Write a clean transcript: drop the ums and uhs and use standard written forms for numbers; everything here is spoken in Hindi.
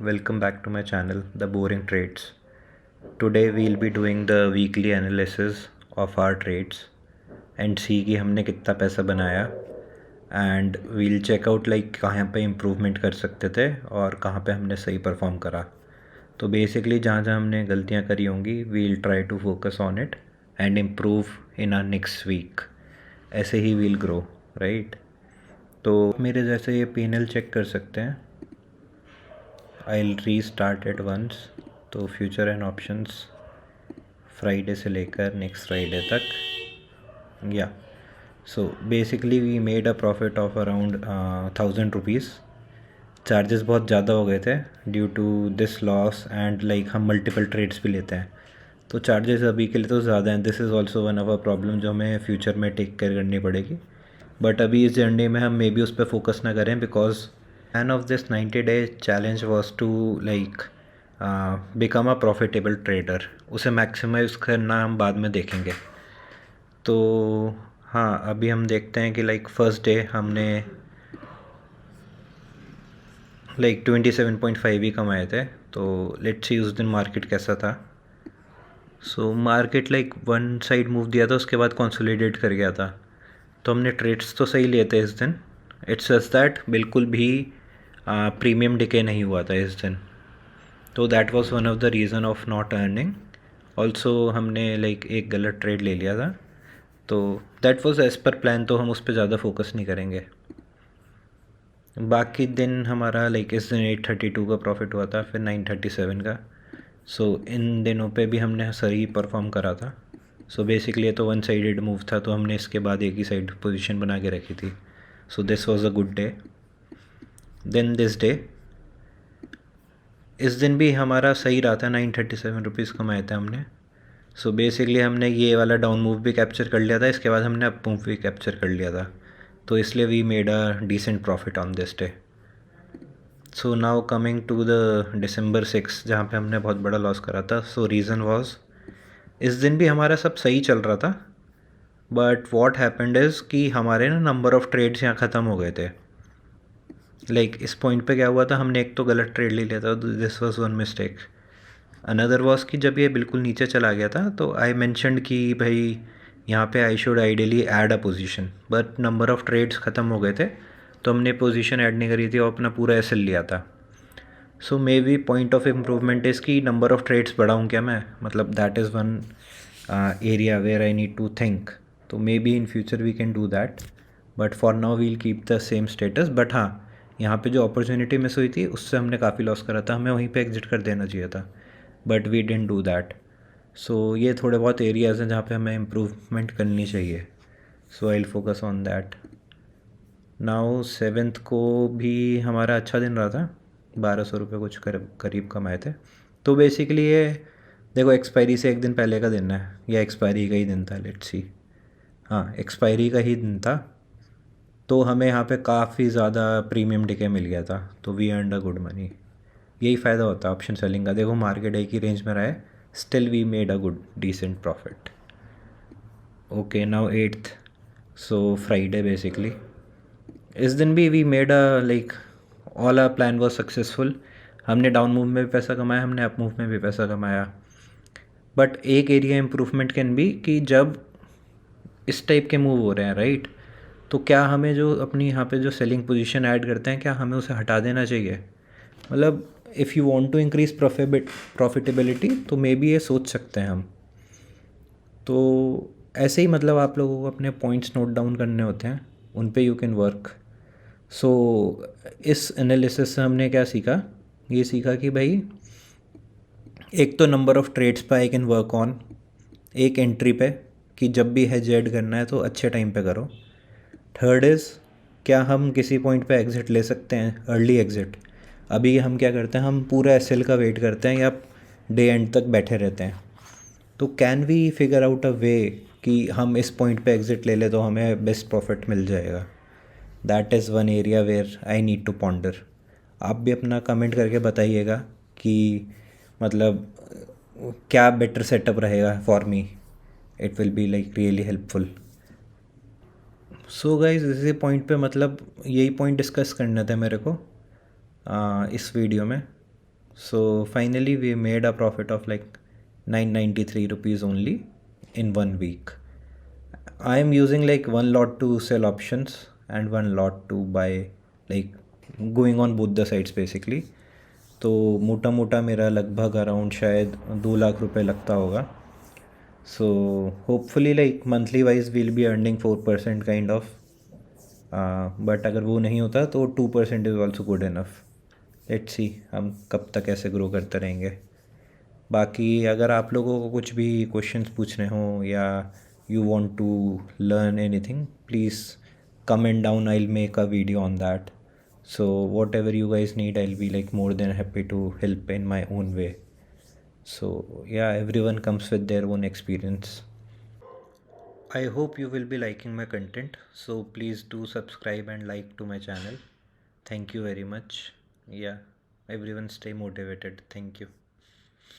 welcome back to my channel, The Boring Trades. Today we'll be doing the weekly analysis of our trades and see कि हमने कितना पैसा बनाया and we'll check out like कहाँ पे improvement कर सकते थे और कहाँ पे हमने सही perform करा. तो basically जहाँ जहाँ हमने गलतियाँ करी होंगी we'll try to focus on it and improve in our next week. ऐसे ही we'll grow, right? तो मेरे जैसे ये P&L चेक कर सकते हैं. I'll restart it once. तो फ्यूचर एंड ऑप्शंस फ्राइडे से लेकर नेक्स्ट फ्राइडे तक या so basically we made a profit of around 1000 rupees. Charges बहुत ज़्यादा हो गए थे due to this loss and like हम मल्टीपल ट्रेड्स भी लेते हैं तो चार्जेस अभी के लिए तो ज़्यादा हैं. This is also one of a problem जो हमें फ्यूचर में टेक केयर करनी पड़ेगी. बट अभी इस जर्नी में हम मे बी उस पर फोकस ना करें because plan of this 90-day challenge was to like become a profitable trader. उसे मैक्सिमाइज करना हम बाद में देखेंगे. तो हाँ, अभी हम देखते हैं कि लाइक फर्स्ट डे हमने लाइक 27.5 ही कमाए थे. तो लेट्स सी उस दिन मार्केट कैसा था. So market like one side move दिया था, उसके बाद कंसोलिडेट कर गया था. तो हमने ट्रेड्स तो सही लिए थे इस दिन. इट्स जस्ट दैट बिल्कुल भी प्रीमियम डिके नहीं हुआ था इस दिन. तो that was one of the reason of not earning. Also हमने लाइक एक गलत ट्रेड ले लिया था. तो that was as per plan. तो हम उस पर ज़्यादा फोकस नहीं करेंगे. बाकी दिन हमारा लाइक इस दिन 832 का प्रॉफिट हुआ था, फिर 937 का. सो इन दिनों पे भी हमने सही परफॉर्म करा था. सो बेसिकली ये तो वन साइडेड मूव था, तो हमने इसके बाद एक ही साइड पोजीशन बना के रखी थी. So this was a good day. Then this day, इस दिन भी हमारा सही रहा था. 937 रुपीज़ कमाए थे हमने. सो बेसिकली हमने ये वाला डाउन मूव भी कैप्चर कर लिया था, इसके बाद हमने अप मूव भी कैप्चर कर लिया था. तो इसलिए we made a decent profit on this day. So now coming to the December 6 जहाँ पे हमने बहुत बड़ा लॉस करा था. सो रीज़न वॉज, इस दिन भी हमारा सब सही चल रहा था बट वॉट हैपेंड इज़ कि हमारे ना नंबर ऑफ़ ट्रेड्स यहाँ ख़त्म हो गए थे. लाइक इस पॉइंट पे क्या हुआ था, हमने एक तो गलत ट्रेड ले लिया था. This was one mistake. Another was कि जब ये बिल्कुल नीचे चला गया था तो आई मैंशनड कि भाई यहाँ पे I should ideally add a position, but number of trades ख़त्म हो गए थे तो हमने पोजीशन ऐड नहीं करी थी और अपना पूरा एसएल लिया था. So maybe point of improvement is कि नंबर ऑफ़ ट्रेड्स बढ़ाऊँ क्या मैं, मतलब that is one area where I need to think. तो may be in future we can do that, but for now we'll keep the same status. But हाँ, यहाँ पे जो अपॉर्चुनिटी मिस हुई थी उससे हमने काफ़ी लॉस करा था. हमें वहीं पे एग्जिट कर देना चाहिए था but we didn't do that. So ये थोड़े बहुत एरियाज़ हैं जहाँ पे हमें इम्प्रूवमेंट करनी चाहिए. So I will focus on that. Now 7th को भी हमारा अच्छा दिन रहा था. 1200 रुपये कुछ करीब कमाए थे. तो बेसिकली ये देखो, एक्सपायरी से एक दिन पहले का दिन है या एक्सपायरी का ही दिन था. लेट्स सी, हाँ एक्सपायरी का ही दिन था. तो हमें यहाँ पे काफ़ी ज़्यादा प्रीमियम डिके मिल गया था. तो we earned a good money. यही फ़ायदा होता है ऑप्शन सेलिंग का. देखो मार्केट एक ही रेंज में रहा है, still we made a good decent profit. Okay, now 8th, so Friday basically. इस दिन भी we made a like all our plan was successful. हमने डाउन मूव में भी पैसा कमाया, हमने अप मूव में भी पैसा कमाया. बट एक एरिया इम्प्रूवमेंट कैन बी कि जब इस टाइप के मूव हो रहे हैं राइट, तो क्या हमें जो अपनी यहाँ पे जो सेलिंग पोजीशन ऐड करते हैं क्या हमें उसे हटा देना चाहिए. मतलब if you want to increase profitability तो मे बी ये सोच सकते हैं हम. तो ऐसे ही मतलब आप लोगों को अपने पॉइंट्स नोट डाउन करने होते हैं, उन पे यू कैन वर्क. सो इस एनालिसिस से हमने क्या सीखा, ये सीखा कि भाई एक तो नंबर ऑफ़ ट्रेड्स पे आई कैन वर्क ऑन. एक एंट्री पे कि जब भी हेज ऐड करना है तो अच्छे टाइम पे करो. थर्ड इज़, क्या हम किसी पॉइंट पे एग्ज़िट ले सकते हैं, अर्ली एग्ज़िट. अभी हम क्या करते हैं, हम पूरा एसएल का वेट करते हैं या डे एंड तक बैठे रहते हैं. तो can we figure out a way कि हम इस पॉइंट पे एग्ज़िट ले ले तो हमें बेस्ट प्रॉफिट मिल जाएगा. That is one area where I need to ponder. आप भी अपना कमेंट करके बताइएगा कि मतलब क्या बेटर सेटअप रहेगा for me. It will be like really helpful. So guys इसी पॉइंट पे मतलब यही पॉइंट डिस्कस करना था मेरे को इस वीडियो में. So finally we made a profit of like 993 rupees only in 1 week. I am using like one lot to sell options and one lot to buy, like going on both the sides basically. तो मोटा मोटा मेरा लगभग अराउंड शायद 2 लाख रुपए लगता होगा. So hopefully like monthly wise we'll be earning 4% kind of. But अगर वो नहीं होता तो 2% is also good enough. Let's see हम कब तक ऐसे ग्रो करते रहेंगे. बाकी अगर आप लोगों को कुछ भी क्वेश्चंस पूछने हों या you want to learn anything, please comment down. I'll make a video on that. So whatever you guys need, I'll be like more than happy to help in my own way. So yeah, everyone comes with their own experience. I hope you will be liking my content, so please do subscribe and like to my channel. Thank you very much. Yeah, everyone stay motivated. Thank you.